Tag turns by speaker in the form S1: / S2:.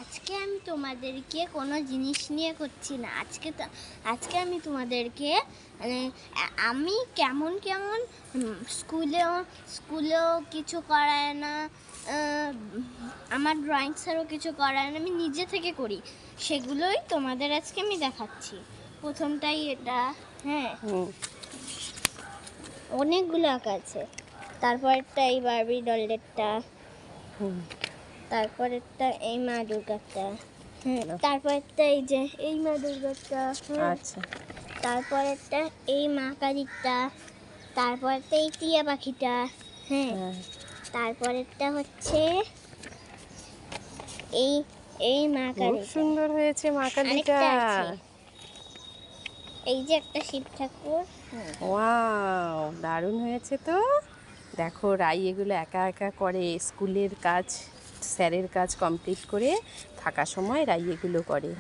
S1: আজকে আমি তোমাদেরকে কোনো জিনিস নিয়ে করছি না। আজকে আমি তোমাদেরকে আমি কেমন কেমন স্কুলেও কিছু করায় না, আমার ড্রয়িং স্যারও কিছু করায় না, আমি নিজে থেকে করি, সেগুলোই তোমাদের আজকে আমি দেখাচ্ছি। প্রথমটাই এটা, হ্যাঁ অনেকগুলো আঁকা আছে। তারপরেরটা এই বারবি ডলেরটা, তারপরেরটা এই মা দুর্গাটা, তারপরেরটা এই যে এই মা দুর্গাটা,
S2: আচ্ছা,
S1: তারপরেরটা এই মা কালীটা, তারপরেরটা এই টিয়া পাখিটা, হ্যাঁ, তারপরেরটা হচ্ছে এই এই মা কালী।
S2: খুব সুন্দর হয়েছে মা কালীটা।
S1: এই যে একটা শিব ঠাকুর।
S2: ওয়াও, দারুণ হয়েছে তো। দেখো রাই এগুলো একা একা করে, স্কুলের কাজ স্যারের কাজ কমপ্লিট করে ফাঁকা সময় রাই এগুলো করে।